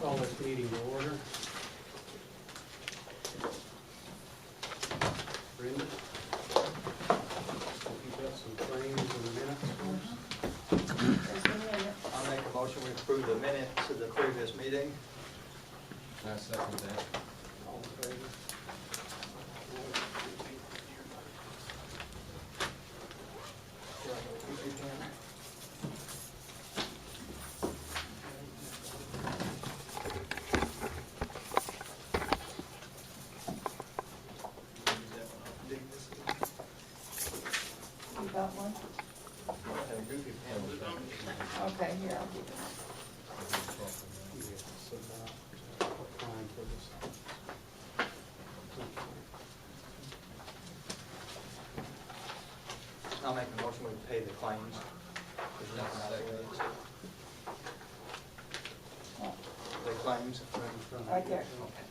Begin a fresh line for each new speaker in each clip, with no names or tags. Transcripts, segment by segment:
Call this meeting to order. Brenda? You've got some claims in the minutes for us?
There's the minutes.
I'll make a motion, we approve the minutes of the previous meeting.
I second that.
All in favor?
You got one?
And a goofy pen was done.
Okay, here, I'll give it.
Yes, about applying for this.
I'll make a motion, we pay the claims. There's nothing out of it.
Oh,
The claims.
right there.
Okay.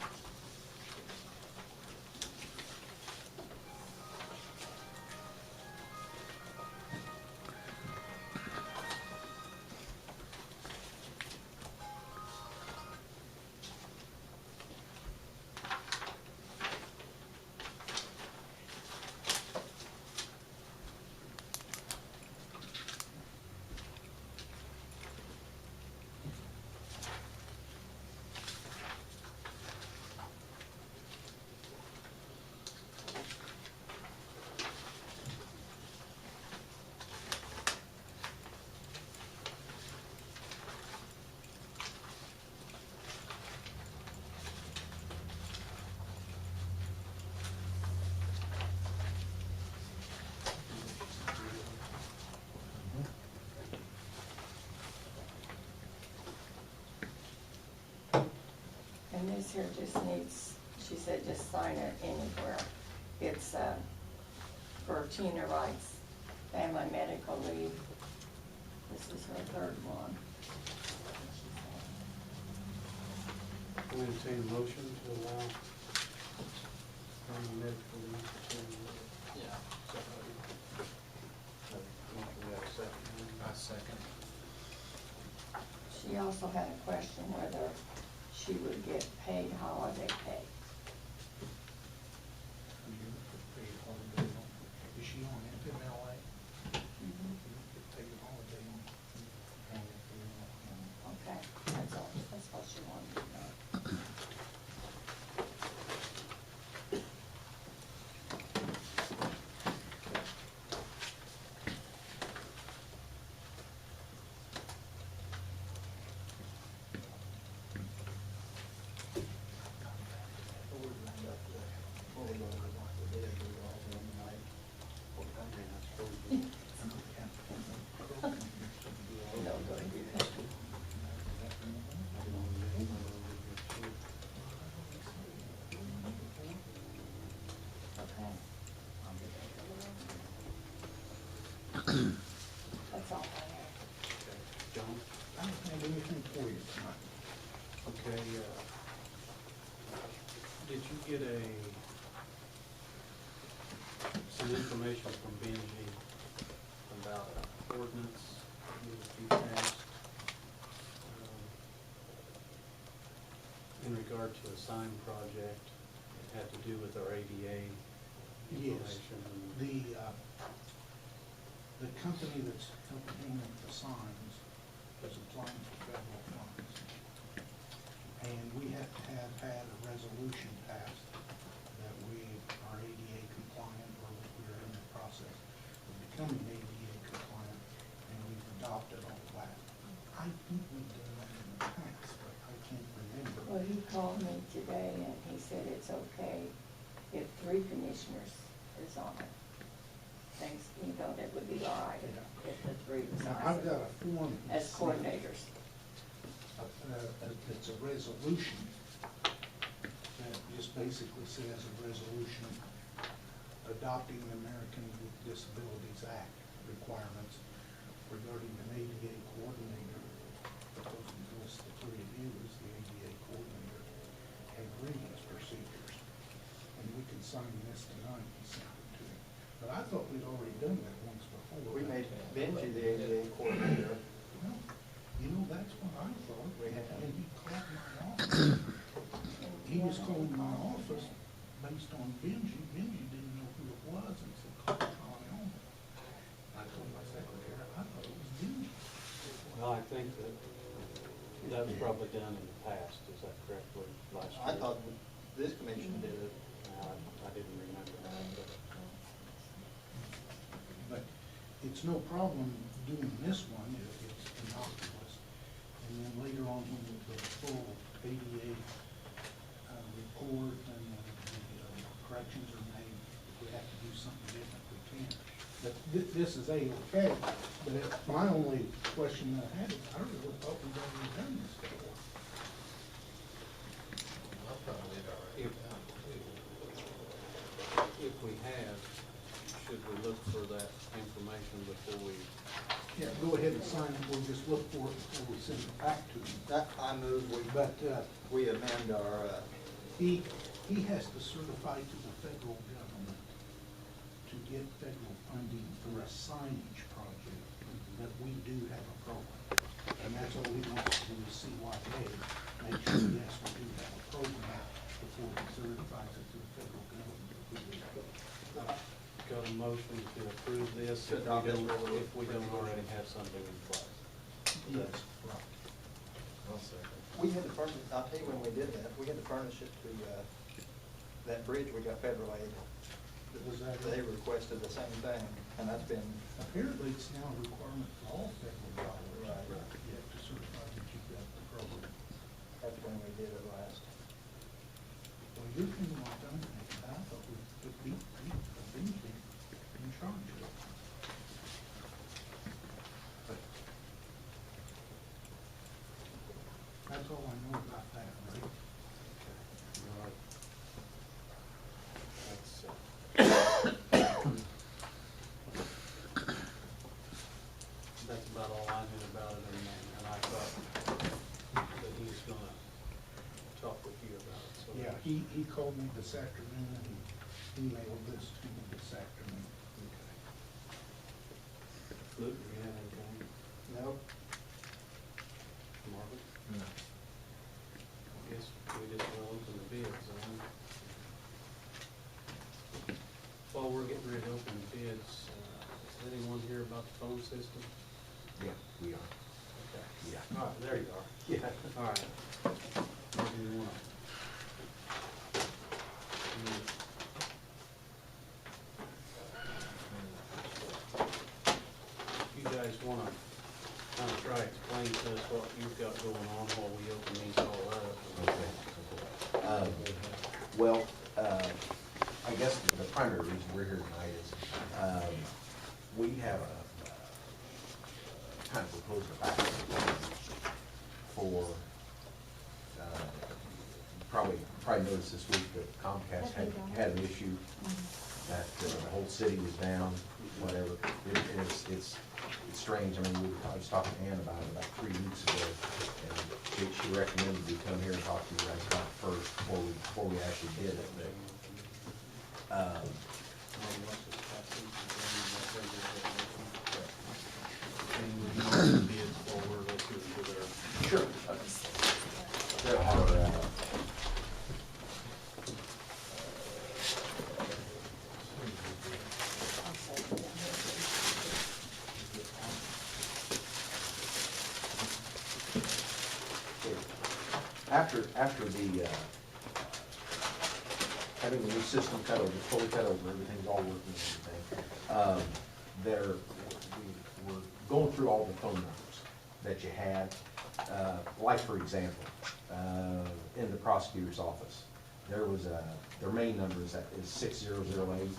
And this here just needs, she said just sign it anywhere. It's, for Tina Wright's family medical leave. This is her third one.
I'll entertain a motion to allow family medical leave to
Yeah.
I second.
She also had a question whether she would get paid holiday pay.
Is she on FMLA?
Mhm.
Take a holiday on.
Okay, that's all, that's what she wanted to know. No, go ahead. Okay. That's all I have.
John?
I don't have anything for you tonight.
Okay, did you get some information from Benji about ordinance that needs to be passed in regard to a sign project? It had to do with our ADA
Yes.
information.
The company that's helping with the signs is applying for federal funds. And we have to have had a resolution passed that we are ADA compliant, or that we're in the process of becoming ADA compliant, and we've adopted all that. I think we've done that in the past, but I can't remember.
Well, he called me today and he said it's okay if 3 commissioners is on it. Thanks, he thought it would be all right if the 3 was
Now,
on
I've
it
got a form.
as coordinators.
It's a resolution that just basically says a resolution adopting the American with Disabilities Act requirements regarding an ADA coordinator, proposing to list the 3 of you as the ADA coordinator, and grievance procedures. And we can sign this tonight, he sent it to me. But I thought we'd already done that once before.
We made Benji the ADA coordinator.
Well, you know, that's what I thought.
We have.
And he called my He was calling my office based on Benji. Benji didn't know who it was and said, call Charlie on. I told my secretary, I thought it was Benji.
Well, I think that that was probably done in the past, is that correct, Lee, last year?
I thought this commission did it.
No, I didn't remember that, but
But it's no problem doing this one if it's innocuous. And then later on, when the full ADA report and the corrections are made, if we have to do something different, we can. But this is A-okay, but my only question that I had is, I really thought we'd already done this before.
I probably did already.
if we have, should we look for that information before we,
Yeah, go ahead and sign it, we'll just look for it before we send it back to him.
That, I move
But
we amend our,
he has to certify to the federal government to get federal funding for a signage project, that we do have a program. And that's all he wants to do is see what they, make sure, yes, we do have a program before he certifies it to the federal government.
got a motion to approve this
To adopt this resolution.
if we don't already have something in place?
Yes, right.
I'll second.
we had to furnish, I'll tell you when we did that, we had to furnish it to, that bridge, we got federal aid.
Was that,
They requested the same thing, and that's been,
apparently it's now a requirement for all federal dollars.
Right.
You have to certify that you've got the program.
that's when we did it last.
Well, you're thinking like I'm thinking, I thought we put Benji in charge of it. But that's all I know about that, right?
All right. That's, that's about all I knew about it, and I thought that he was gonna talk with you about it, so.
Yeah, he called me this afternoon and emailed this to me this afternoon.
Luke, do you have anything?
Nope.
Marvin?
No.
I guess we just will open the bids, While we're getting ready to open the bids, is anyone here about the phone system?
Yeah, we are.
Okay.
Yeah.
All right, there you are.
Yeah.
All right. What do you want? You guys wanna kind of try to explain to us what you've got going on while we open these all up?
Okay. Well, I guess the primary reason we're here tonight is, we have a kind of proposed a backup for, probably noticed this week that Comcast had an issue that the whole city was down, whatever. It's strange. I mean, I was talking to Ann about it about 3 weeks ago, and she recommended we come here and talk to you guys about it first before we actually did it. But,
Bids while we're listening to their.
sure. There are, after the, having the new system cut over, fully cut over, everything's all working and everything, we're going through all the phone numbers that you had. Like, for example, in the prosecutor's office, there was their main number is 6008,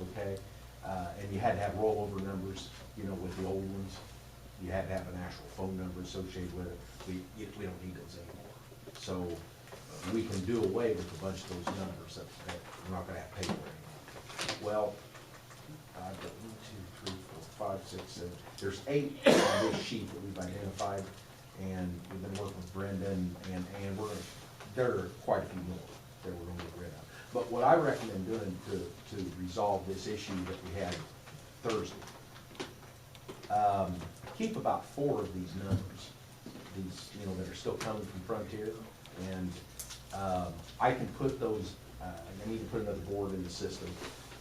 okay? And you had to have rollover numbers, you know, with the old ones. You had to have an actual phone number associated with it. We don't need those anymore. So we can do away with a bunch of those numbers that we're not gonna have paper anymore. Well, I've got 1, 2, 3, 4, 5, 6, 7. There's 8 on this sheet that we've identified, and we've been working with Brendan, and there are quite a few more that we're gonna get rid of. But what I recommend doing to resolve this issue that we had Thursday, keep about 4 of these numbers, that are still coming from Frontier. And I can put those, I need to put another board in the system,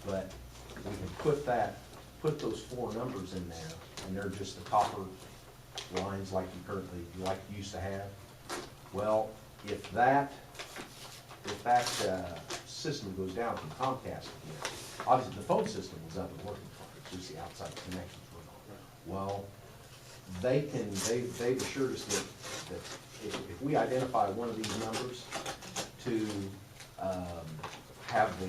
but we can put those 4 numbers in there, and they're just the copper lines like you used to have. Well, if that system goes down from Comcast again, obviously the phone system was up and working fine, just the outside connections were not. Well, they've assured us that if we identify one of these numbers to have the,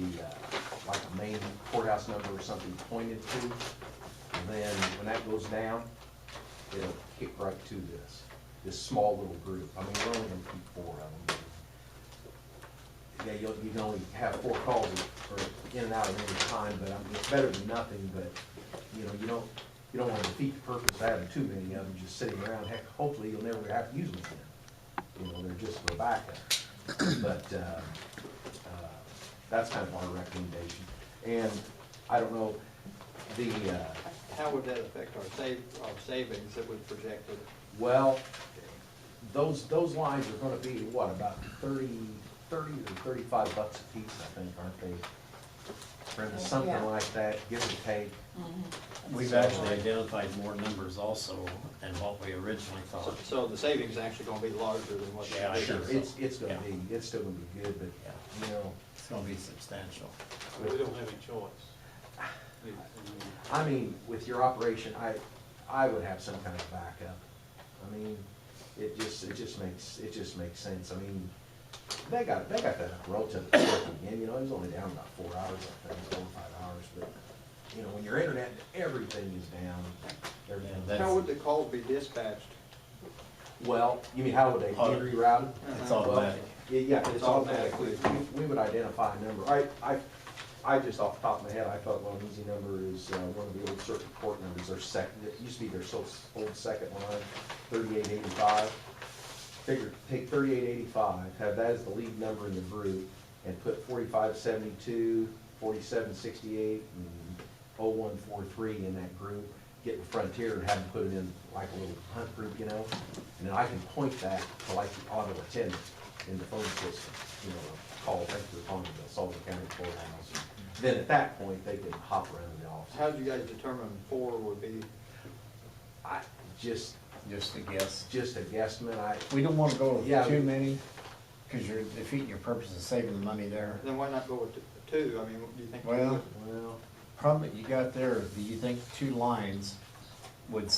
like a main courthouse number or something pointed to, then when that goes down, it'll kick right to this small little group. I mean, we're only gonna keep 4 of them. Yeah, you can only have 4 calls or in and out at any time, but I mean, it's better than nothing, but, you know, you don't wanna defeat the purpose of having too many of them just sitting around. Heck, hopefully you'll never have to use them again. You know, they're just for backup. But, that's kind of our recommendation. And I don't know,
How would that affect our savings that we projected?
well, those lines are gonna be, what, about 30 or 35 bucks a piece, I think, aren't they? Brenda, something
Yeah.
like that, give or take.
We've actually identified more numbers also than what we originally thought.
So the savings is actually gonna be larger than what.
Yeah,
they
sure.
did.
It's still gonna be good, but,
Yeah.
you know,
It's gonna be substantial.
We don't have any choice.
I mean, with your operation, I would have some kind of backup. I mean, it just makes sense. I mean, they got that relatively quick again, you know, it was only down about 4 hours, I think, 4 or 5 hours, but, you know, when your internet, everything is down, everything.
Yeah,
How would the calls be dispatched?
Well, you mean, how would they be rerouted?
It's
Uh-huh.
automatic.
Yeah, it's
It's
automatic.
automatic.
We would identify a number. I just off the top of my head, I thought one easy number is one of the old circuit court numbers, their second, it used to be their old second line, 3885. Figure, take 3885, have that as the lead number in the group, and put 4572, 4768, and 0143 in that group. Get the Frontier and have them put it in like a little hunt group, you know? And then I can point that to like the auto attendant in the phone system, you know, call, thank you for calling the Sullivan County Courthouse. Then at that point, they can hop around the office.
How did you guys determine 4 would be?
I, just
Just a guess.
a guesstimate,
We don't wanna go with
Yeah.
too many, cause you're defeating your purpose of saving the money there.
Then why not go with 2? I mean, do you think? two
Well-
would-
well,
Problem that you got there, do you think 2 lines would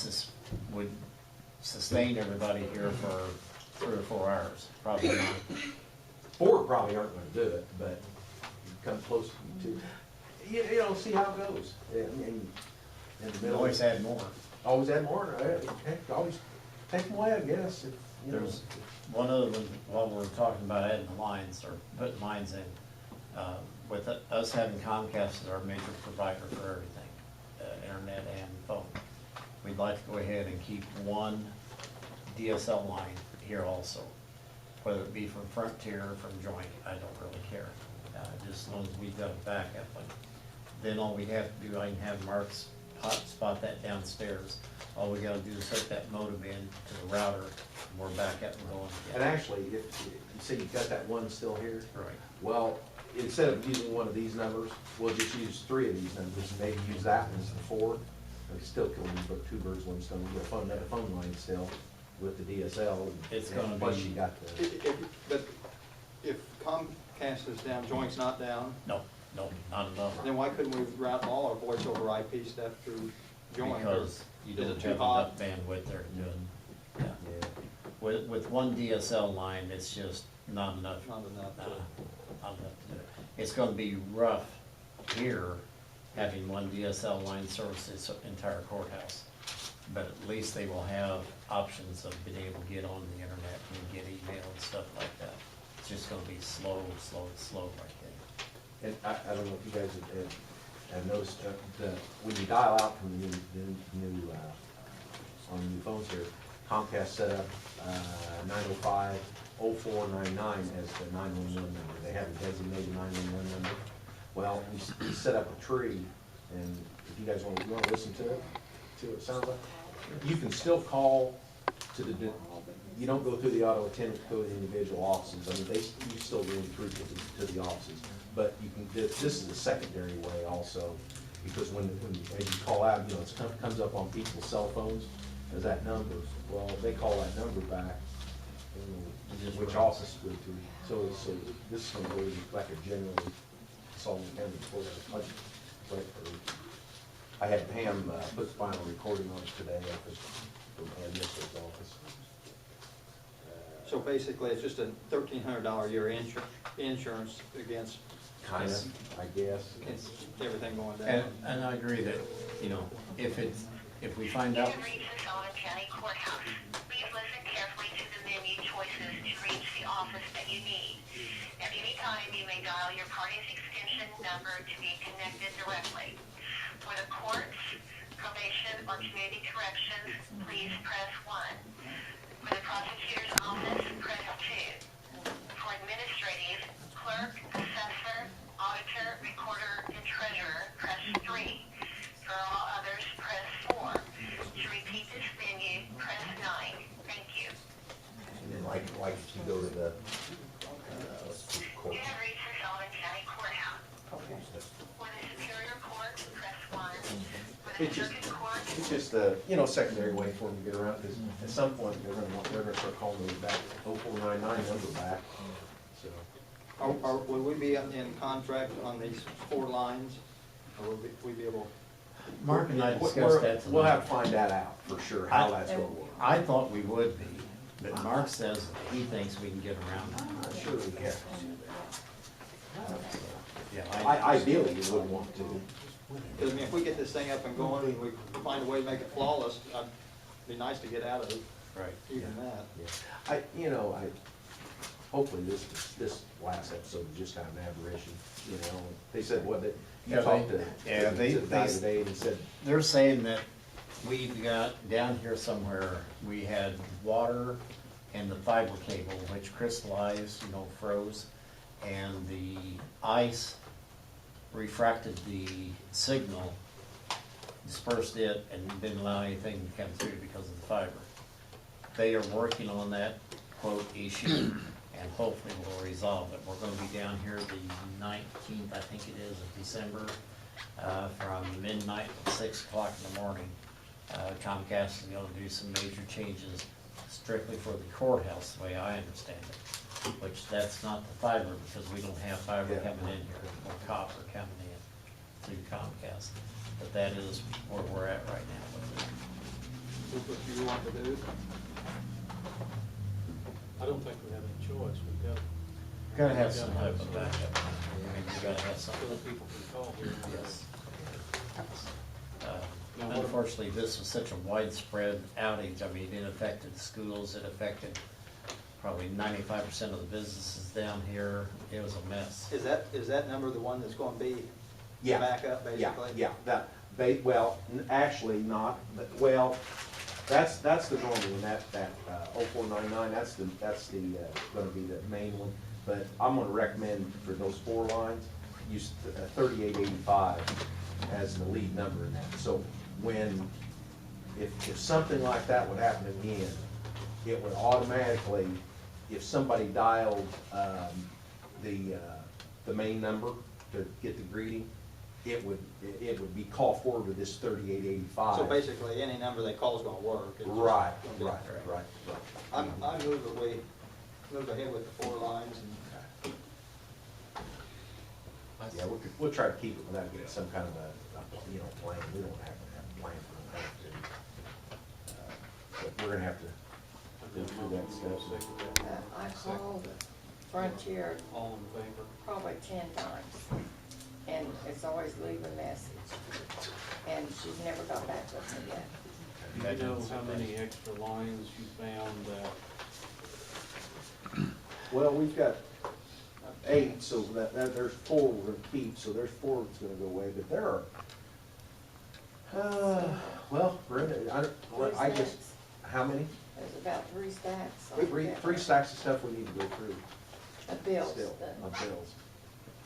sustain everybody here for 3 or 4 hours? Probably not.
4 probably aren't gonna do it, but you come close to, you know, see how it goes. I mean, in the
You
middle.
always add more.
Always add more, heck, always take them away, I guess, if, you know.
There's one other one, while we're talking about adding the lines or putting lines in, with us having Comcast as our major provider for everything, internet and phone, we'd like to go ahead and keep one DSL line here also, whether it be from Frontier or from Joint, I don't really care. Just as long as we've got a backup. And then all we have to do, I can have Mark's hotspot that downstairs. All we gotta do is hook that modem in to the router, and we're back up and going
And
again.
actually, if, you say you've got that one still here,
Right.
well, instead of using one of these numbers, we'll just use 3 of these numbers, and maybe use that one as the 4. We still killing 2 birds with one stone, we'll phone, another phone line still with the DSL. and-
It's gonna
Plus
be-
you got the,
But if Comcast is down, Joint's not down,
No, not enough.
then why couldn't we route all our voice over IP stuff through Joint?
Because you
Is
don't
it too
have
hot?
enough bandwidth there to do it. Yeah.
yeah.
With one DSL line, it's just not enough.
Not enough to-
Not enough to do it. It's gonna be rough here, having one DSL line service this entire courthouse. But at least they will have options of being able to get on the internet and get email and stuff like that. It's just gonna be slow right there.
And I don't know if you guys have noticed, when you dial out from the new on the new phones here, Comcast set up 905-0499 as the 911 number. They have a designated 911 number. Well, we set up a tree, and if you guys want to listen to it, see what it sounds like, you can still call to the you don't go through the auto attendant, go to the individual offices. I mean, you still ring through to the offices. But you can, this is a secondary way also, because as you call out, you know, it comes up on people's cell phones as that number. Well, they call that number back, you know, which office to go to. So this is gonna be like a generally Sullivan County before that. I had Pam put the final recording on it today from Administrator's office.
So basically, it's just a $1,300 a year insurance against
Kind of, I guess.
everything going down.
And I agree that, you know, if we find out,
You have reached the Sullivan County Courthouse. Please listen carefully to the menu choices to reach the office that you need. At any time, you may dial your party's extension number to be connected directly. For the courts, probation, or community corrections, please press 1. For the prosecutor's office, press 2. For administrative, clerk, assessor, auditor, recorder, and treasurer, press 3. For all others, press 4. To repeat this menu, press 9. Thank you.
And then like if you go to the court.
You have reached the Sullivan County Courthouse.
Okay.
For the Superior Court, press 1. For the
It's just,
Circuit Court,
it's just a, you know, secondary way for them to get around, because at some point, they're gonna start calling those back, 0499 number back, so.
Will we be in contract on these 4 lines? Or will we be able?
Mark and I discussed that
We'll have to
tonight.
find that out for sure, how that's gonna work.
I thought we would be, but Mark says that he thinks we can get around that.
I'm sure we can.
Yeah,
Ideally, you would want to.
Because I mean, if we get this thing up and going and we find a way to make it flawless, it'd be nice to get out of it,
Right.
even that.
Yeah. Hopefully this last episode was just kind of an aberration, you know. They said, you
Yeah,
talked to
they-
the guy today and said,
They're saying that we've got, down here somewhere, we had water and the fiber cable, which crystallized, you know, froze, and the ice refracted the signal, dispersed it, and didn't allow anything to come through because of the fiber. They are working on that quote issue, and hopefully we'll resolve it. We're gonna be down here the 19th, I think it is, of December, from midnight to 6 o'clock in the morning. Comcast is gonna do some major changes strictly for the courthouse, the way I understand it, which that's not the fiber, because we don't have fiber
Yeah.
coming in here, or copper coming in through Comcast. But that is where we're at right now with it.
That's what you want to do.
I don't think we have any choice, we've got,
Gotta have some type of backup. I mean, you gotta have
so
something.
that people can call here.
Yes. Unfortunately, this was such a widespread outage. I mean, it affected schools, it affected probably 95% of the businesses down here. It was a mess.
Is that number the one that's gonna be
yeah.
backup, basically?
Yeah, actually not, but, that's the normal one, that 0499, that's gonna be the main one. But I'm gonna recommend for those 4 lines, use 3885 as the lead number in that. So if something like that would happen again, it would automatically, if somebody dialed the main number to get the greeting, it would be called forward to this 3885.
So basically, any number they call is gonna work. It's just
Right.
I move that we move ahead with the 4 lines and.
Yeah, we'll try to keep it without getting some kind of a plan. We don't have to have a plan for that. But we're gonna have to go through that stuff.
I called Frontier
All in favor?
probably 10 times, and it's always leave a message, and she's never got back with me yet.
Do you know how many extra lines you found that,
Well, we've got 8, so that there's 4 we're gonna keep, so there's 4 that's gonna go away, but there are, Brenda, I just, how many?
There's about 3 stacks. on
Three
that.
stacks of stuff we need to go through
Of bills.
still,
the-
on bills.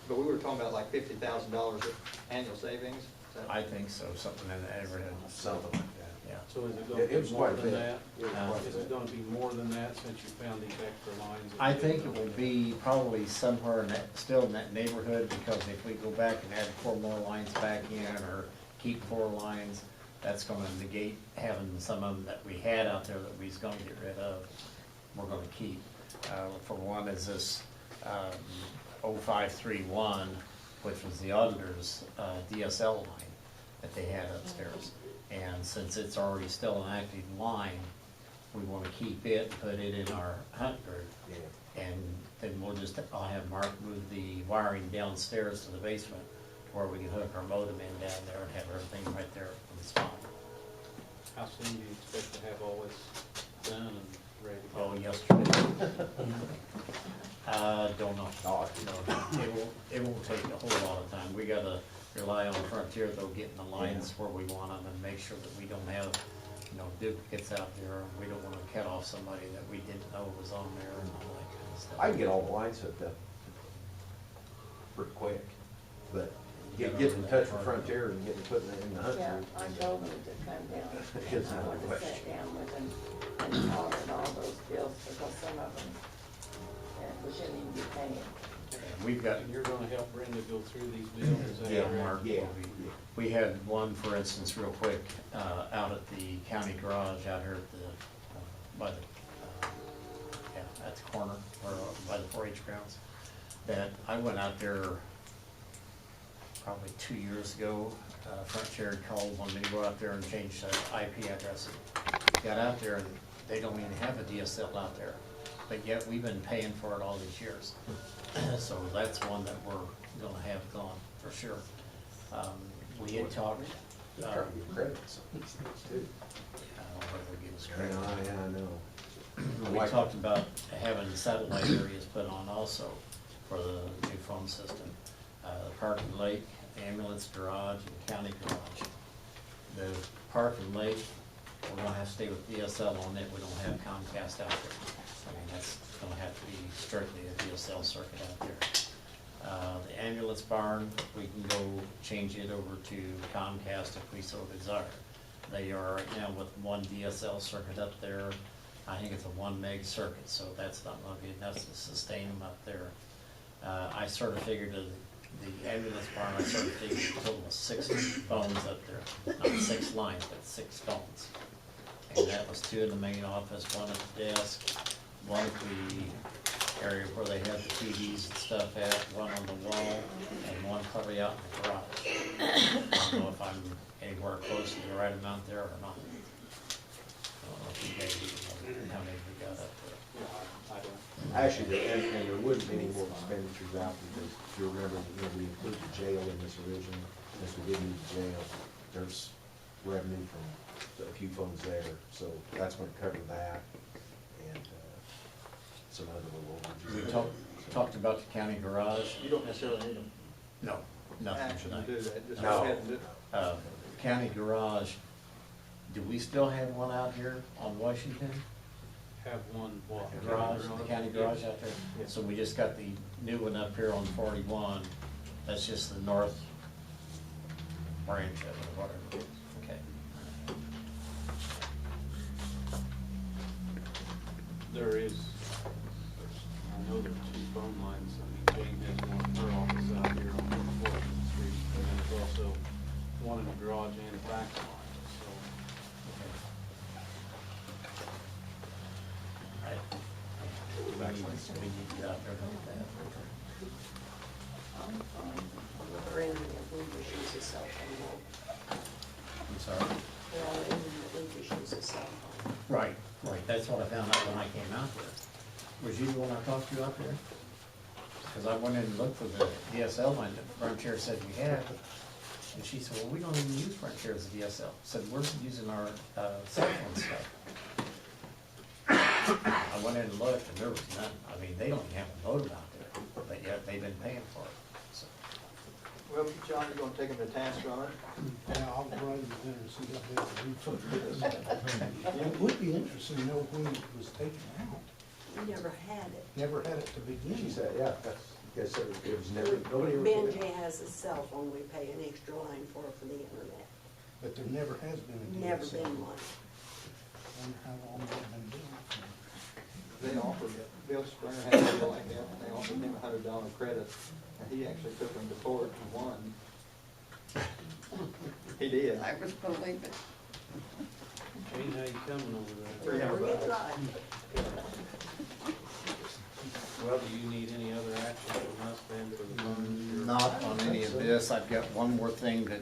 But we were talking about like $50,000 of annual savings. Is that-
I think so, something in that neighborhood.
Something like that.
Yeah.
So is it gonna
It
be
was
more
quite a
than
bit.
that?
It was quite a
Is it
bit.
gonna be more than that since you found these extra lines? that
I
you
think
didn't
it will
know?
be probably somewhere in that, still in that neighborhood, because if we go back and add 4 more lines back in, or keep 4 lines, that's gonna negate having some of them that we had out there that we was gonna get rid of, we're gonna keep. For one is this 0531, which was the auditor's DSL line that they had upstairs. And since it's already still an active line, we wanna keep it, put it in our hunt group.
Yeah.
And then I'll have Mark move the wiring downstairs to the basement, where we can hook our modem in down there and have everything right there on the spot.
How soon do you expect to have all this done and ready to go?
Oh, yesterday. Don't know.
Oh,
It won't take a whole lot of time. We gotta rely on Frontier though, getting the lines where we want them and make sure that we don't have, duplicates out there. We don't wanna cut off somebody that we didn't know was on there and all that kind of stuff.
I can get all the lines hooked up pretty quick, but getting in touch with Frontier and putting it in the hunt
Yeah,
group.
I told them to come down.
It's
I
another
went and
question.
sat down with them and hollered all those bills, because some of them, we shouldn't even be paying.
We've got,
And you're gonna help Brenda go through these bills, is that
yeah,
correct?
Mark,
Yeah.
we had one, for instance, real quick, out at the county garage out here at the, by the, at the corner, or by the 4-H grounds, that I went out there probably 2 years ago. Frontier had called, wanted me to go out there and change the IP address. Got out there and they don't even have a DSL out there, but yet we've been paying for it all these years. So that's one that we're gonna have gone, for sure. We had talked,
Just
I
try to get credits on these things too.
don't know whether we give us
Yeah,
credit.
I know.
We talked about having satellite areas put on also for the new phone system. Park and Lake, ambulance garage, and county garage. The Park and Lake, we're gonna have to stay with DSL on it, we don't have Comcast out there. I mean, that's gonna have to be strictly a DSL circuit out there. The ambulance barn, we can go change it over to Comcast if we so desire. They are right now with 1 DSL circuit up there. I think it's a 1 meg circuit, so that's not gonna be enough to sustain them up there. I sort of figured the ambulance barn, I sort of figured a total of 6 phones up there. Not 6 lines, but 6 phones. And that was 2 in the main office, 1 at the desk, 1 at the area where they have the TVs and stuff at, 1 on the wall, and 1 probably out in the garage. I don't know if I'm anywhere close to the right amount there or not. I don't know if you guys even know how many we got up there.
Yeah, I don't.
Actually, and there wouldn't be any more expenditures out because if you remember, we included the jail in this originally, since we did need the jail, there's revenue from a few phones there, so that's gonna cover that and, some other little
We
overages.
talked about the county garage.
You don't necessarily need them.
No, nothing
Action to
tonight.
do that, just
No.
go ahead and do it.
County garage, do we still have one out here on Washington?
Have one what?
Garage, the county garage out there?
Yes.
So we just got the new one up here on 41, that's just the north branch of it, or whatever. Okay.
There is, I know there are 2 phone lines. I mean, Jane has one in her office out here on 14th Street, and then there's also one in the garage and a back line, so.
We need to get out there and look at that.
I'm fine.
Randy, we just use a cell phone.
I'm sorry?
They're all in, we just use a cell phone.
Right, that's what I found out when I came out there. Was you the one I talked to out there? Because I went in and looked for the DSL line that Frontier said we had, and she said, well, we don't even use Frontier as a DSL. I said, we're using our cell phone stuff. I went in and looked, and there was none. I mean, they don't even have a modem out there, but yet they've been paying for it. So,
Well, John, you're gonna take them to task on it?
Yeah, I'll run you there and see what they can do. It would be interesting to know when it was taken out.
We never had it.
Never had it to begin
She
with.
said, yeah, that's, yes, sir, it was never, nobody ever.
Benji has a cell phone we pay an extra line for the internet.
But there never has been a DSL.
Never been one.
Wonder how long they've been doing it.
They offered it, Bill Springer had a deal like that, and they offered him $100 credit, and he actually took them to court and won. He did.
I would believe it.
Jane, how you coming over there?
$300.
Pretty dry.
Well, do you need any other action from us then for the funds?
Not on any of this. I've got one more thing that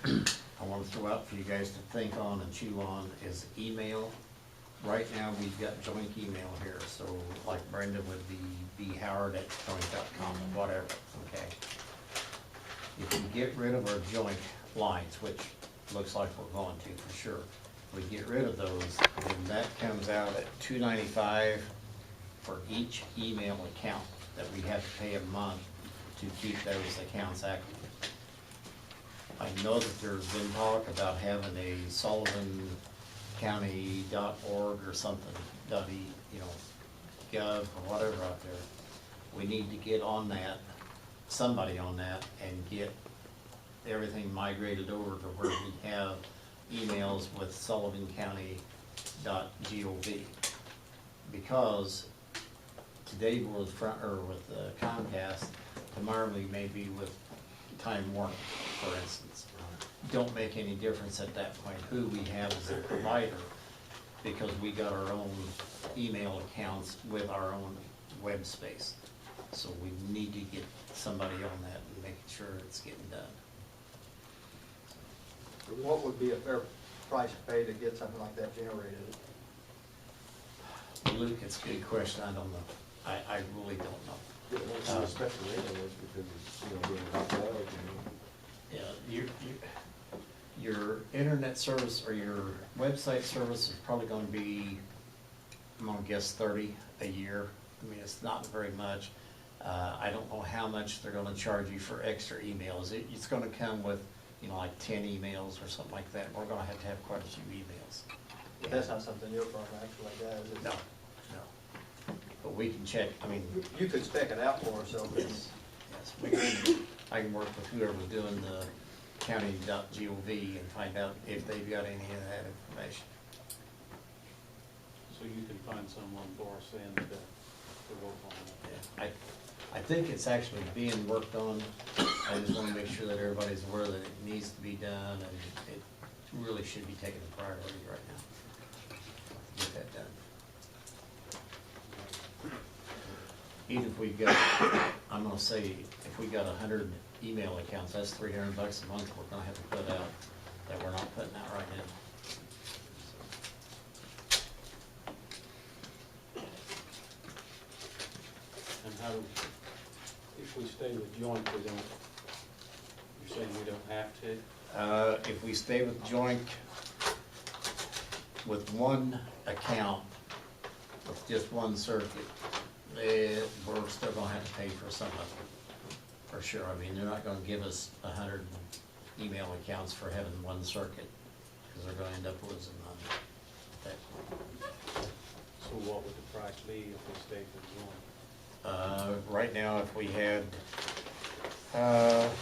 I want to throw out for you guys to think on and chew on is email. Right now, we've got joint email here, so like Brenda would be bhoward@joint.com, whatever, okay? If we get rid of our joint lines, which looks like we're going to for sure, we get rid of those, then that comes out at $295 for each email account that we have to pay a month to keep those accounts active. I know that there's been talk about having a SullivanCounty.org or something, gov or whatever out there. We need to get on that, somebody on that, and get everything migrated over to where we have emails with SullivanCounty.gov. Because today we're with Comcast, tomorrow we may be with Time Warner, for instance. Don't make any difference at that point who we have as a provider, because we got our own email accounts with our own web space. So we need to get somebody on that and making sure it's getting done.
What would be a fair price to pay to get something like that generated?
Luke, it's a good question, I don't know. I really don't know.
Especially anyways, because it's, being hot out,
Yeah, your internet service or your website service is probably gonna be, I'm gonna guess 30 a year. I mean, it's not very much. I don't know how much they're gonna charge you for extra emails. It's gonna come with, like 10 emails or something like that. We're gonna have quite a few emails.
But that's not something your firm actually does, is it?
No. But we can check, I mean,
You could spec it out for us, so.
yes, I can work with whoever's doing the county.gov and find out if they've got any of that information.
So you can find someone for us then to work on that.
Yeah, I think it's actually being worked on. I just want to make sure that everybody's aware that it needs to be done, and it really should be taken a priority right now. Get that done. Even if we've got, I'm gonna say, if we got 100 email accounts, that's $300 a month we're gonna have to put out, that we're not putting out right now.
And how, if we stay with joint, we don't, you're saying we don't have to?
If we stay with joint, with one account, with just one circuit, we're still gonna have to pay for some of it, for sure. I mean, they're not gonna give us 100 email accounts for having one circuit, because they're gonna end up losing money at that point.
So what would the price be if we stayed with joint?
Right now, if we had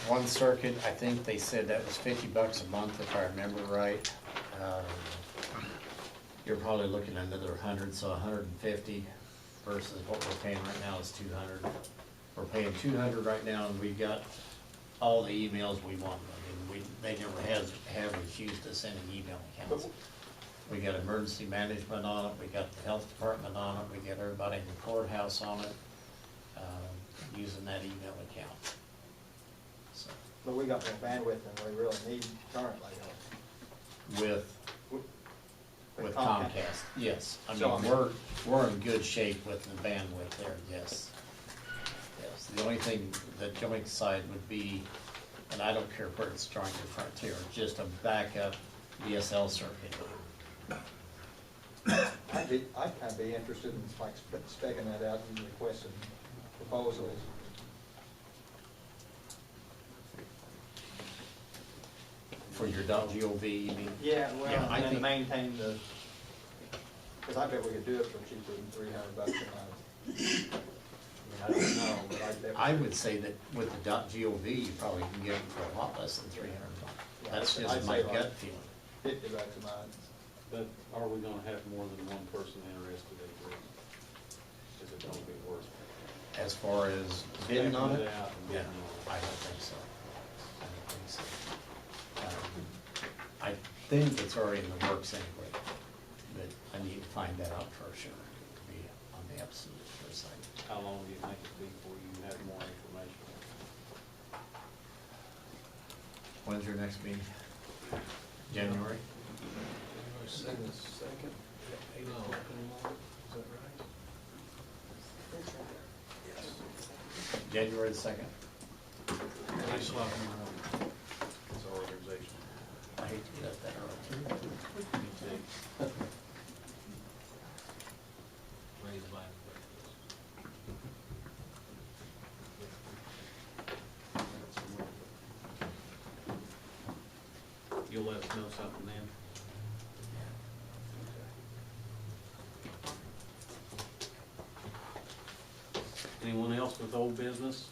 one circuit, I think they said that was $50 a month, if I remember right. You're probably looking at another 100, so 150 versus what we're paying right now is 200. We're paying 200 right now, and we've got all the emails we want. I mean, they never have refused us any email accounts. We got emergency management on it, we got the health department on it, we got everybody in the courthouse on it, using that email account. So,
But we got more bandwidth than we really need currently.
with Comcast, yes. I
So,
mean, we're in good shape with the bandwidth there, yes. Yes, the only thing the joint side would be, and I don't care where it's joint or Frontier, just a backup DSL circuit.
I'd kind of be interested in like specking that out and requesting proposals.
For your .gov, you mean?
Yeah, well,
Yeah, I
and then to
think-
maintain the, because I bet we could do it for cheaper than $300 a month. I don't know, but I bet.
I would say that with the .gov, you probably can get it for a lot less than 300 bucks. That's
I'd
just
say
my
like
gut feeling.
50 bucks a month.
But are we gonna have more than one person interested in this? Is it gonna be worth it?
As far as bidding on it?
Out and
Yeah,
bidding on it.
I don't think so. I don't think so. I think it's already in the works anyway, but I need to find that out for sure, to be on the absolute sure side.
How long do you think it'd be before you have more information?
When's your next meeting? January?
Second.
January the 2nd?
It's our organization.
I hate to get up that early.
Me too. You'll let us know something then? Anyone else with old business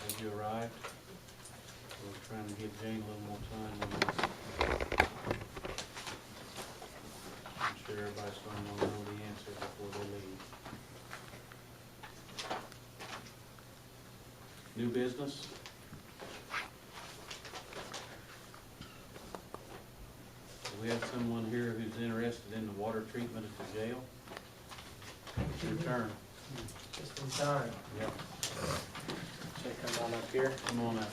as you arrived? We're trying to give Jane a little more time on this. I'm sure everybody's gonna wanna know the answer before they leave. New business? Do we have someone here who's interested in the water treatment at the jail? It's your turn.
Just in time.
Yep.
Should I come on up here?
Come on up.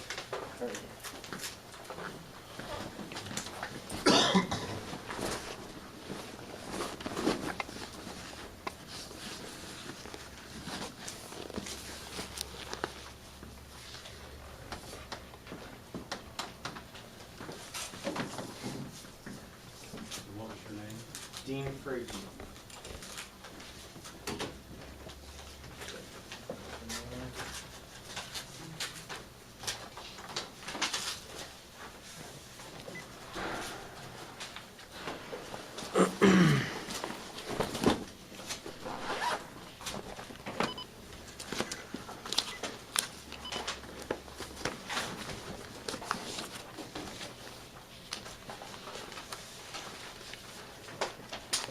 What was your name?
Dean Freaky.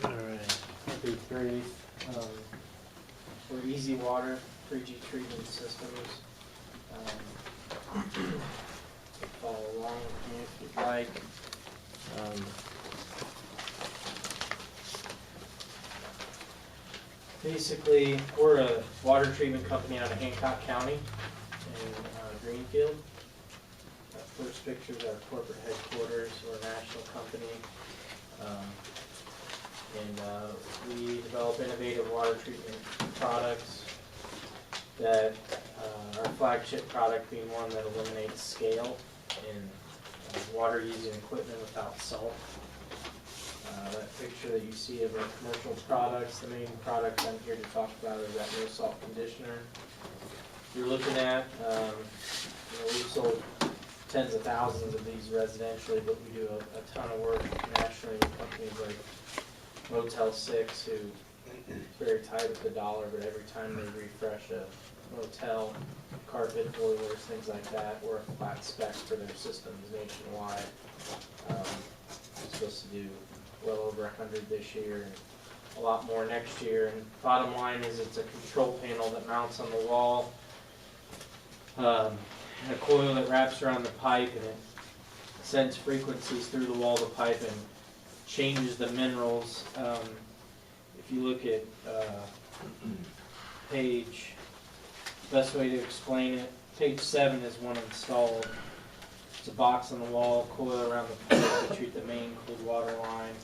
I'll be brief. We're Easy Water 3G treatment systems. Follow along with me if you'd like. Basically, we're a water treatment company out of Hancock County in Greenfield. That first picture is our corporate headquarters. We're a national company. We develop innovative water treatment products that, our flagship product being one that eliminates scale in water using equipment without salt. That picture that you see of our commercial products, the main product I'm here to talk about is that no salt conditioner you're looking at. We've sold tens of thousands of these residentially, but we do a ton of work nationally with companies like Motel 6, who is very tight with the dollar, but every time they refresh a motel, carpet, boilers, things like that, we're a flat spec for their systems nationwide. We're supposed to do well over 100 this year and a lot more next year. And bottom line is it's a control panel that mounts on the wall, and a coil that wraps around the pipe, and it sends frequencies through the wall of the pipe and changes the minerals. If you look at best way to explain it, page 7 is one installed. It's a box on the wall, coil around the pipe to treat the main cold water line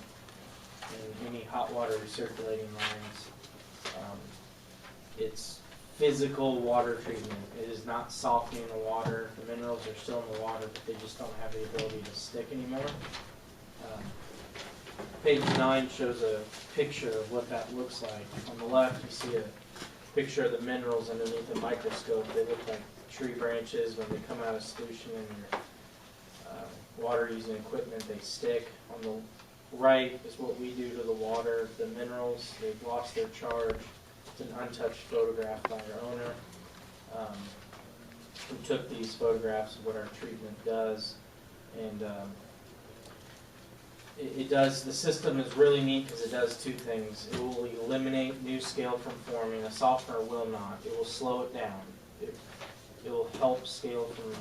and any hot water recirculating lines. It's physical water treatment. It is not softening the water. The minerals are still in the water, but they just don't have the ability to stick anymore. Page 9 shows a picture of what that looks like. On the left, you see a picture of the minerals underneath the microscope. They look like tree branches. When they come out of solution in your water using equipment, they stick. On the right is what we do to the water. The minerals, they've lost their charge. It's an untouched photograph by our owner. We took these photographs of what our treatment does, and it does, the system is really neat because it does two things. It will eliminate new scale from forming. A softener will not. It will slow it down. It will help scale from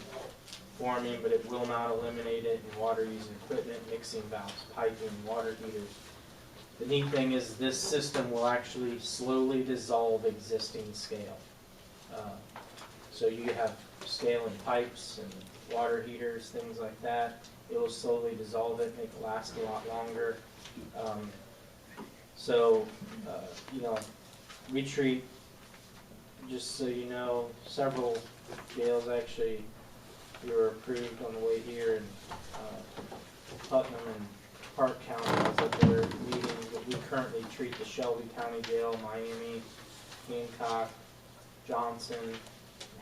forming, but it will not eliminate it in water-using equipment, mixing valves, piping, water heaters. The neat thing is this system will actually slowly dissolve existing scale. So you have scale in pipes and water heaters, things like that. It will slowly dissolve it, make it last a lot longer. We treat, just so you know, several jails actually. We were approved on the way here in Putnam and Park County. I was at their meeting, but we currently treat the Shelby County Jail, Miami, Hancock, Johnson,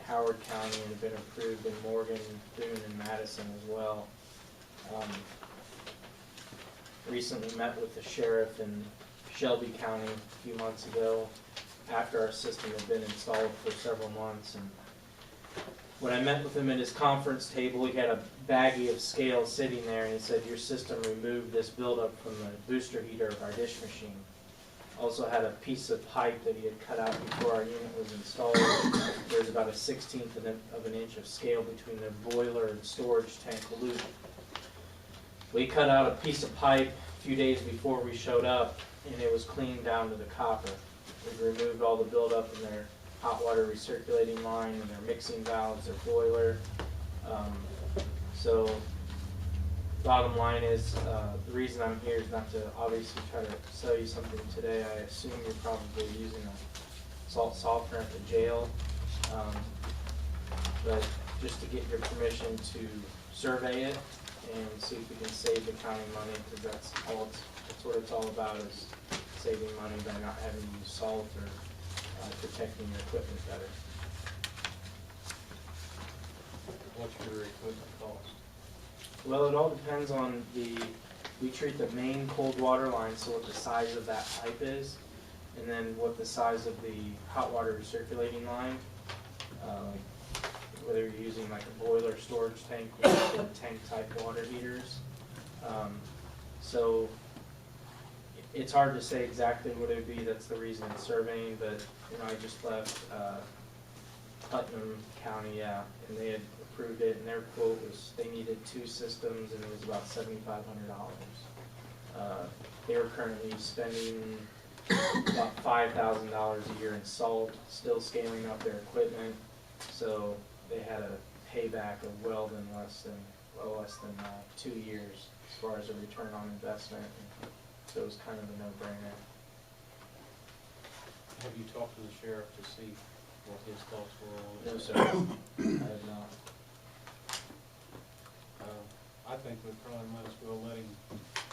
Howard County, and have been approved in Morgan, Boone, and Madison as well. Recently met with the sheriff in Shelby County a few months ago after our system had been installed for several months. And when I met with him at his conference table, he had a baggie of scale sitting there, and he said, your system removed this buildup from the booster heater of our dish machine. Also had a piece of pipe that he had cut out before our unit was installed. There's about a 1/16 of an inch of scale between the boiler and storage tank loop. We cut out a piece of pipe a few days before we showed up, and it was cleaned down to the copper. We removed all the buildup in their hot water recirculating line and their mixing valves, their boiler. So bottom line is, the reason I'm here is not to obviously try to sell you something today. I assume you're probably using a salt softener at the jail. But just to get your permission to survey it and see if we can save the county money, because that's what it's all about, is saving money by not having to use salt or protecting your equipment better.
What's your equipment cost?
Well, it all depends on we treat the main cold water line, so what the size of that pipe is, and then what the size of the hot water recirculating line. Whether you're using like a boiler storage tank or tank type water heaters. So it's hard to say exactly what it would be. That's the reason it's surveying, but I just left Putnam County, and they had approved it, and their quote was they needed 2 systems, and it was about $7,500. They were currently spending about $5,000 a year in salt, still scaling up their equipment, so they had a payback of well less than 2 years as far as a return on investment. So it was kind of a no-brainer.
Have you talked to the sheriff to see what his thoughts were on it?
No, sir, I have not.
I think we probably might as well let him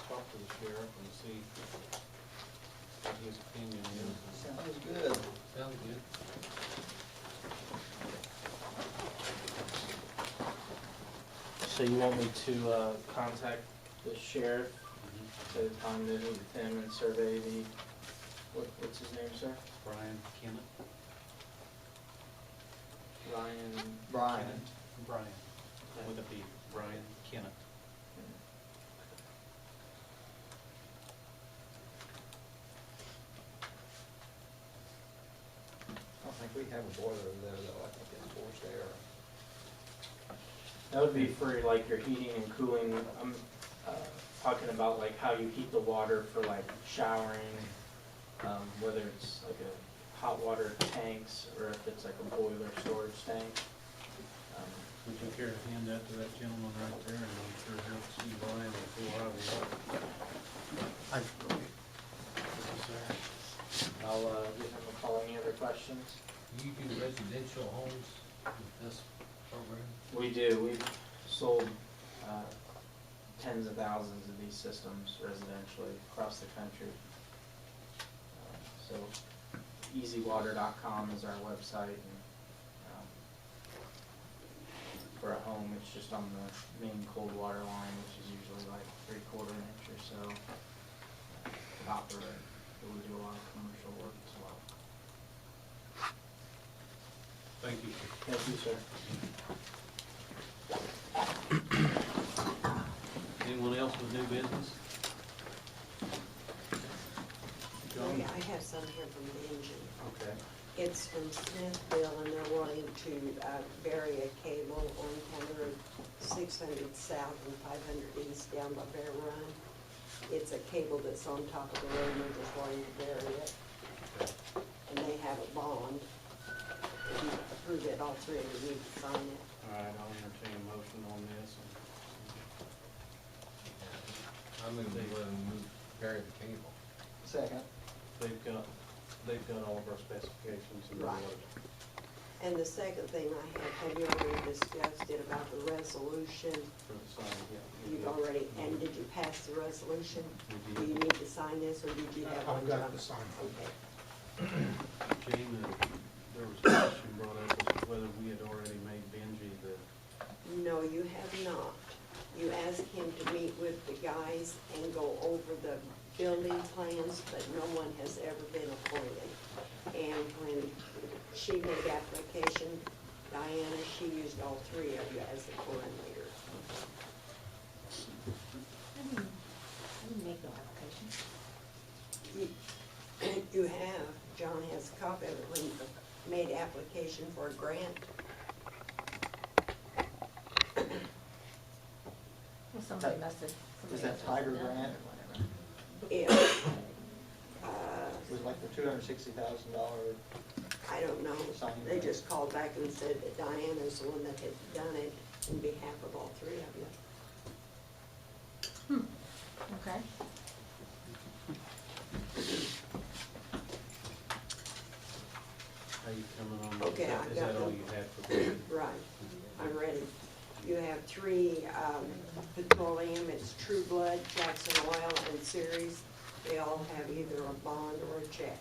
talk to the sheriff and see what his opinion is.
Sounds good.
Sounds good.
So you want me to contact the sheriff at a time to meet with him and survey what's his name, sir?
Brian Kennett.
Brian.
Brian. With a B. Brian Kennett.
I don't think we have a boiler over there though, I think it's forced air.
That would be for like your heating and cooling. I'm talking about like how you heat the water for like showering, whether it's like a hot water tanks or if it's like a boiler storage tank.
Would you care to hand that to that gentleman right there, and I'm sure he'll see Brian before I will.
I'll give him a call. Any other questions?
Do you do residential homes with this program?
We do. We've sold tens of thousands of these systems residentially across the country. So easywater.com is our website. And, for a home, it's just on the main cold water line, which is usually like 3/4 inch or so. Copper. But we do a lot of commercial work as well.
Thank you.
Thank you, sir.
Anyone else with new business?
I have some here from Benji.
Okay.
It's from Smithville, and they're wanting to bury a cable on corner of 600 South and 500 East down by Bear Run. It's a cable that's on top of the road, and they're just wanting to bury it. And they have a bond. If you approve it, all three of you need to sign it.
All right, I'll entertain a motion on this.
I move we let them move, bury the cable.
Second.
They've got all of our specifications and
Right.
what.
And the second thing I have you already discussed it about the resolution?
For the sign, yeah.
You've already, and did you pass the resolution?
We
Do you
did.
need to sign this, or did you have one?
I've got
John?
the sign.
Okay.
Jane, there was a question brought up as to whether we had already made Benji the,
No, you have not. You asked him to meet with the guys and go over the building plans, but no one has ever been appointed. And when she made application, Diana, she used all three of you as the coordinator.
I didn't make no application.
You have, John has a copy of it, when you made application for a grant.
Well, somebody must have.
Is that Tiger grant?
It,
It was like the $260,000.
I don't know,
Signing
they
grant.
just called back and said that Diana's the one that had done it in behalf of all three of you.
Okay.
how you coming on?
Okay, I
Is that
got
all
them.
you had for Benji?
Right, I'm ready. You have three, petroleum, it's True Blood, Jackson Oil, and Ceres. They all have either a bond or a check.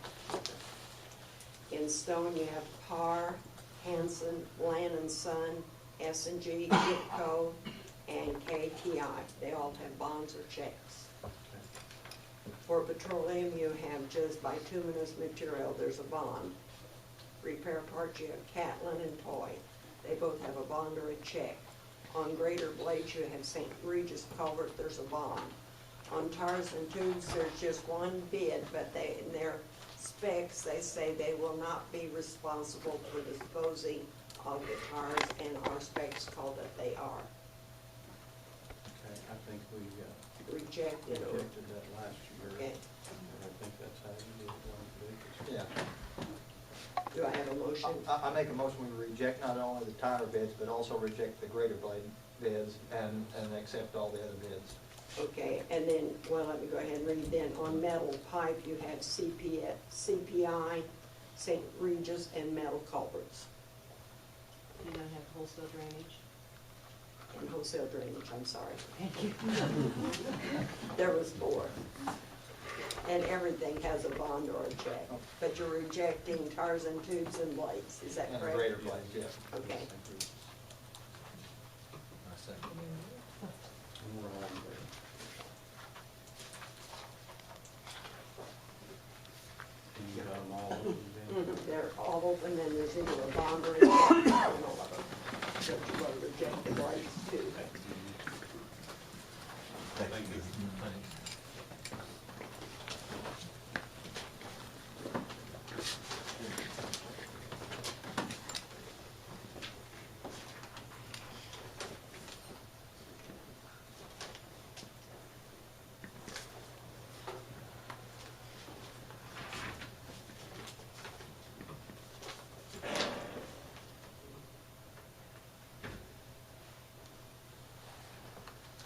In Stone, you have Parr, Hanson, Land and Son, S&G, IPCO, and KTI. They all have bonds or checks. For petroleum, you have just bituminous material, there's a bond. Repair parts, you have Catlin and Toy. They both have a bond or a check. On Greater Blades, you have St. Regis Culvert, there's a bond. On tires and tubes, there's just one bid, but they, in their specs, they say they will not be responsible for disposing of the tires, and our specs call that they are.
Okay, I think we
Rejected or,
rejected that last year.
okay.
And I think that's how you did it.
Yeah.
Do I have a motion?
I make a motion we reject not only the tire bids, but also reject the Greater Blade bids and accept all the other bids.
Okay, and then, well, let me go ahead and read then. On metal pipe, you have CPI, St. Regis, and metal culverts.
You don't have wholesale drainage?
And wholesale drainage, I'm sorry.
Thank you.
There was four. And everything has a bond or a check. But you're rejecting tires and tubes and blades, is that
And the
correct?
Greater Blades, yeah.
Okay.
I second.
And we're all in there. And you got them all open, Ben?
They're all open, and there's either a bond or a check on all of them. But you want to reject the blades too.
Thank you.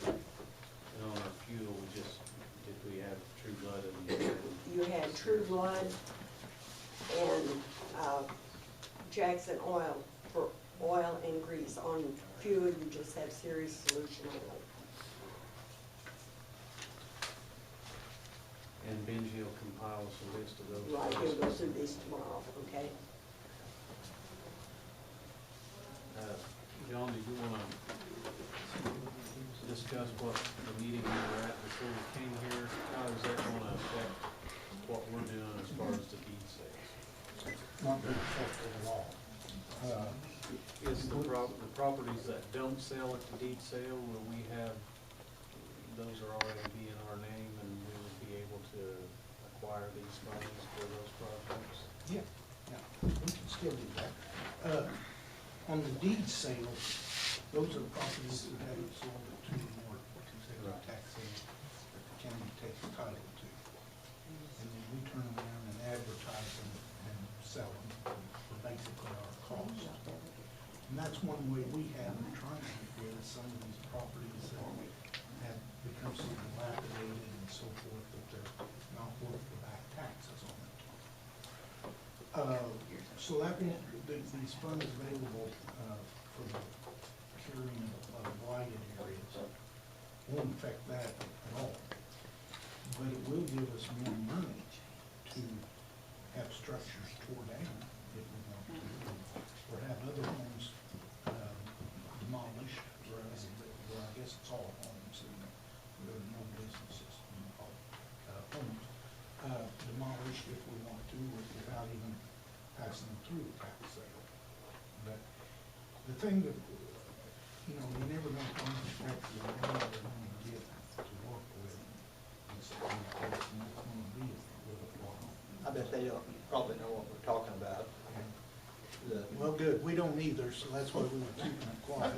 And on our fuel, did we have True Blood and?
You had True Blood and Jackson Oil for oil and grease. On fuel, you just have Ceres Solution only.
And Benji will compile us a list of those.
Right, you'll go through these tomorrow, okay?
John, did you want to discuss what the meeting we were at before we came here? How is that going to affect what we're doing as far as the deed sales?
Not very helpful at all.
Is the properties that don't sell at the deed sale, will we have, those are already be in our name and we would be able to require these monies for those projects?
Yeah, we can still do that. On the deed sale, those are properties that haven't sold at two or more consecutive tax sales that the county takes title to. And then we turn around and advertise them and sell them for basically our cost. And that's one way we have been trying to get rid of some of these properties that have become so dilapidated and so forth that they're not worth the back taxes on it. So that won't, these funds available for the curing of blighted areas won't affect that at all. But it will give us more money to have structures tore down if we want to, or have other homes demolished, or I guess it's all homes, and there are no businesses, homes demolished if we want to, without even passing them through a tax sale. But the thing that, you know, you never know how much actually money they're going to get to work with. And so, you know, it's not going to be a little while.
I bet they don't probably know what we're talking about.
Well, good, we don't either, so that's why we were keeping it quiet.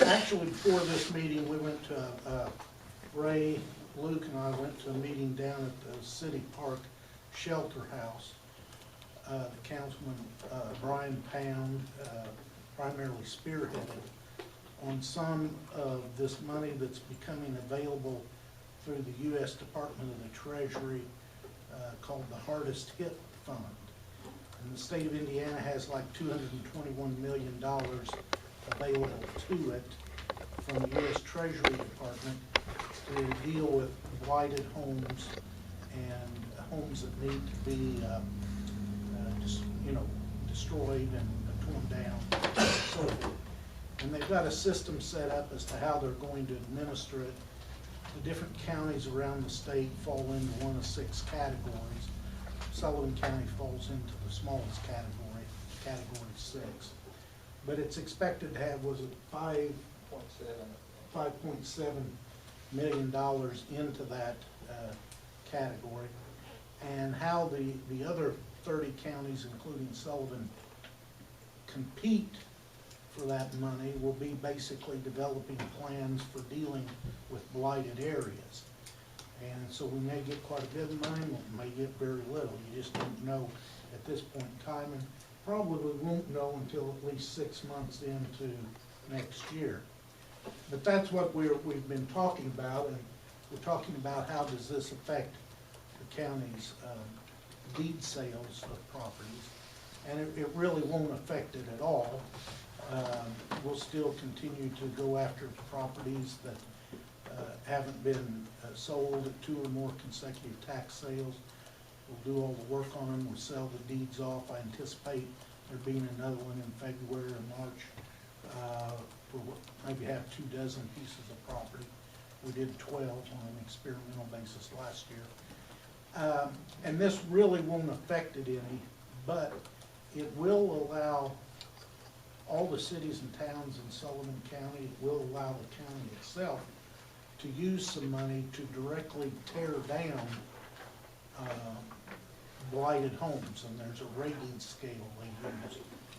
Actually, before this meeting, we went to, Ray, Luke and I went to a meeting down at the City Park Shelter House. The Councilman, Brian Pound, primarily spearheaded on some of this money that's becoming available through the U.S. Department of the Treasury, called the Hardest Hit Fund. And the state of Indiana has like $221 million available to it from the U.S. Treasury Department to deal with blighted homes and homes that need to be, destroyed and torn down. So, and they've got a system set up as to how they're going to administer it. The different counties around the state fall into one of 6 categories. Sullivan County falls into the smallest category, category 6. But it's expected to have, was it $5.7 million into that category. And how the other 30 counties, including Sullivan, compete for that money will be basically developing plans for dealing with blighted areas. And so we may get quite a bit of money, we may get very little. You just don't know at this point in time, and probably won't know until at least 6 months into next year. But that's what we've been talking about, and we're talking about how does this affect the county's deed sales of properties. And it really won't affect it at all. We'll still continue to go after properties that haven't been sold at 2 or more consecutive tax sales. We'll do all the work on them, we'll sell the deeds off. I anticipate there being another one in February or March. We'll maybe have 24 pieces of property. We did 12 on an experimental basis last year. And this really won't affect it any, but it will allow all the cities and towns in Sullivan County, it will allow the county itself to use some money to directly tear down blighted homes, and there's a rating scale they use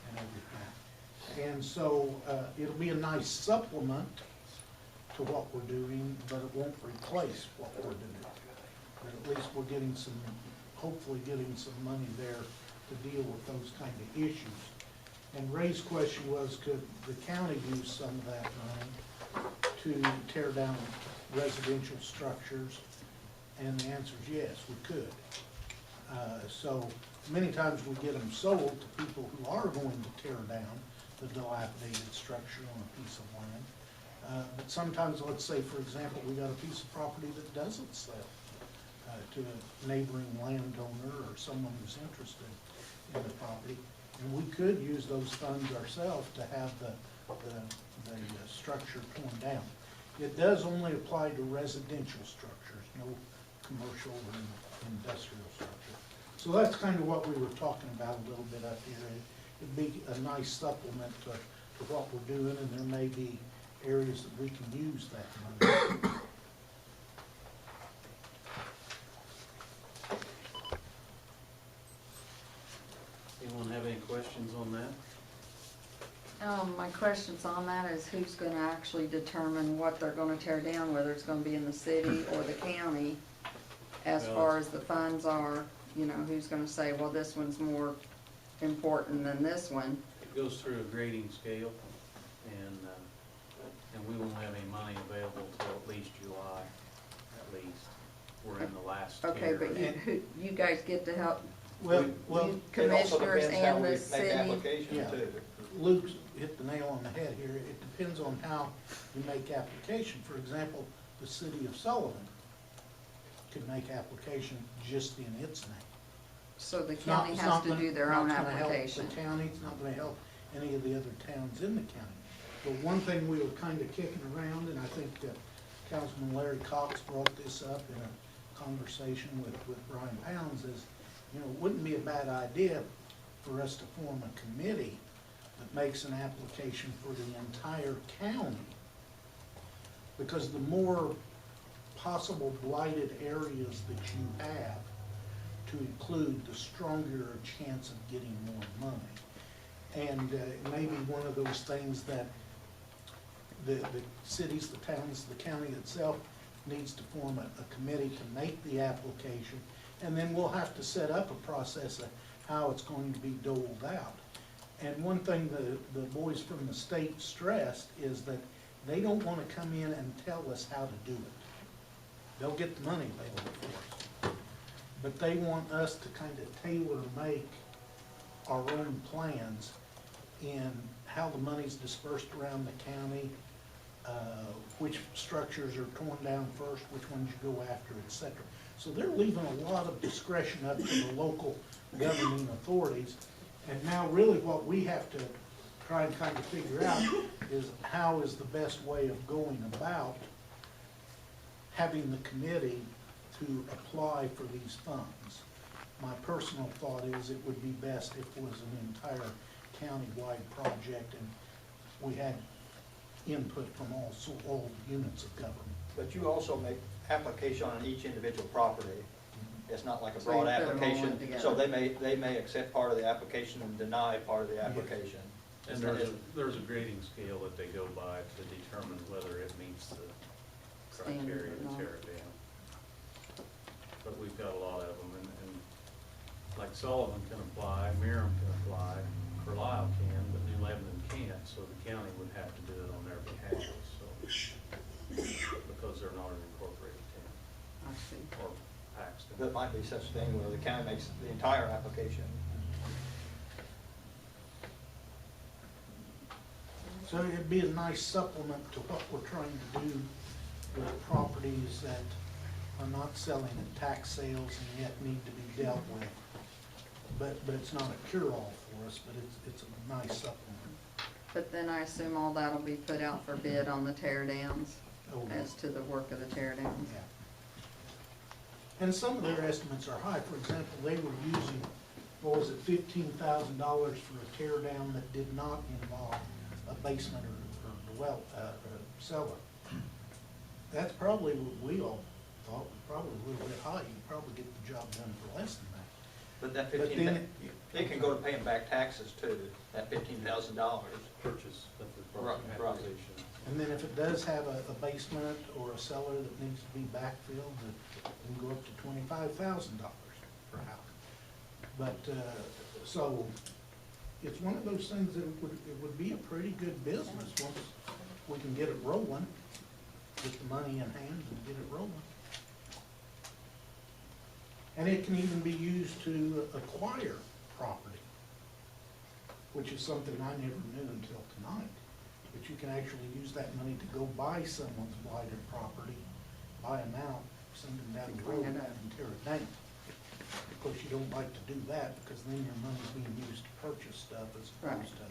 and everything. And so it'll be a nice supplement to what we're doing, but it won't replace what we're doing. But at least we're getting some, hopefully getting some money there to deal with those kind of issues. And Ray's question was, could the county use some of that money to tear down residential structures? And the answer is yes, we could. So many times we get them sold to people who are going to tear down the dilapidated structure on a piece of land. But sometimes, let's say, for example, we got a piece of property that doesn't sell to a neighboring landowner or someone who's interested in the property. And we could use those funds ourselves to have the structure torn down. It does only apply to residential structures, no commercial or industrial structure. So that's kind of what we were talking about a little bit up here. It'd be a nice supplement to what we're doing, and there may be areas that we can use that money.
My questions on that is who's gonna actually determine what they're gonna tear down, whether it's gonna be in the city or the county? As
Well,
far as the funds are, you know, who's gonna say, well, this one's more important than this one?
It goes through a grading scale, and we won't have any money available till at least July, at least. We're in the last tier.
Okay, but you guys get to help,
Well,
you
It also
commissioners
depends how
and
we
the
make
city?
application
Yeah.
too.
Luke's hit the nail on the head here. It depends on how you make application. For example, the city of Sullivan could make application just in its name.
So the
It's not-
county
it's
has
not
to
gonna-
do their
not
own
gonna help
application.
The county, it's not gonna help any of the other towns in the county. But one thing we were kinda kicking around, and I think that Councilman Larry Cox brought this up in a conversation with Brian Pounds, is, you know, it wouldn't be a bad idea for us to form a committee that makes an application for the entire county. Because the more possible blighted areas that you have to include, the stronger your chance of getting more money. And it may be one of those things that the cities, the towns, the county itself needs to form a committee to make the application. And then we'll have to set up a process of how it's going to be doled out. And one thing the boys from the state stressed is that they don't want to come in and tell us how to do it. They'll get the money available for us. But they want us to kind of tailor-make our own plans in how the money's dispersed around the county, which structures are torn down first, which ones you go after, et cetera. So they're leaving a lot of discretion up to the local governing authorities. And now really what we have to try and kind of figure out is how is the best way of going about having the committee to apply for these funds. My personal thought is it would be best if it was an entire county-wide project and we had input from all units of government.
But you also make application on each individual property. It's not like a
So you
broad
put 'em all
application.
together.
So they may accept part of the application and deny part of the application.
And there's a grading scale that they go by to determine whether it meets the criteria to tear it down. But we've got a lot of them, and like Sullivan can apply, Merrim can apply, Carlisle can, but New Lebanon can't, so the county would have to do it on their behalf, so, because they're not an incorporated town,
I see.
or Paxton.
There might be such thing where the county makes the entire application.
So it'd be a nice supplement to what we're trying to do with properties that are not selling at tax sales and yet need to be dealt with. But it's not a cure-all for us, but it's a nice supplement.
But then I assume all that'll be put out for bid on the tear downs,
Oh,
as to the work of the tear downs.
yeah. And some of their estimates are high. For example, they were using, what was it, $15,000 for a tear down that did not involve a basement or cellar. That's probably what we all thought was probably a little bit high. You could probably get the job done for less than that.
But that
But
15,
then
they can go to paying back taxes too, that $15,000.
Purchase of the
Right, right.
acquisition.
And then if it does have a basement or a cellar that needs to be backfilled, it can go up to $25,000 per house. But, so, it's one of those things that it would be a pretty good business once we can get it rolling, get the money in hand and get it rolling. And it can even be used to acquire property, which is something I never knew until tonight. But you can actually use that money to go buy someone's blighted property, buy them out, send them down the road and tear it down. Of course, you don't like to do that because then your money's being used to purchase stuff as opposed to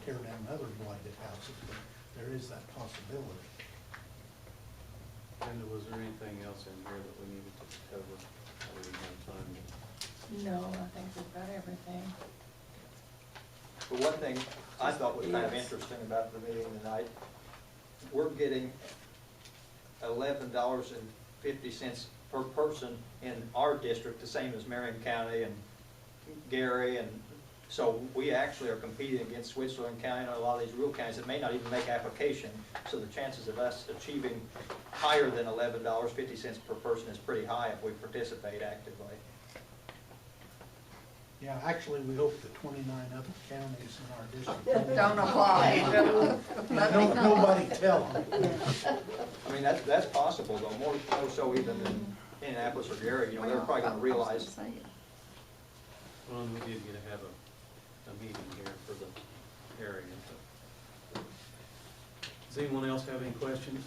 tear down other blighted houses, but there is that possibility.
Linda, was there anything else in here that we needed to cover? We didn't have time to.
No, I think we've got everything.
But one thing I thought was kind of interesting about the meeting tonight, we're getting $11.50 per person in our district, the same as Marion County and Gary and So we actually are competing against Switzerland County and a lot of these rural counties that may not even make application. So the chances of us achieving higher than $11.50 per person is pretty high if we participate actively.
Yeah, actually, we hope the 29 other counties in our district.
Don't apply.
No, nobody tell them.
I mean, that's possible though, more so even than Indianapolis or Gary, you know, they're probably gonna realize.
Well, and we did get to have a meeting here for the area. Does anyone else have any questions?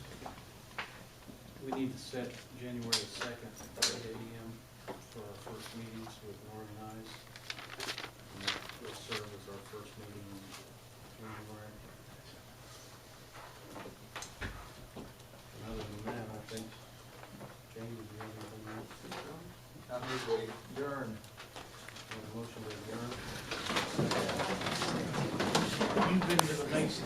We need to set January 2nd at 8 a.m. for our first meetings with Organize. And that will serve as our first meeting in January. And other than that, I think, Jamie, do you have anything else?
I move we adjourn.
We have a motion to adjourn.
You've been to the Mason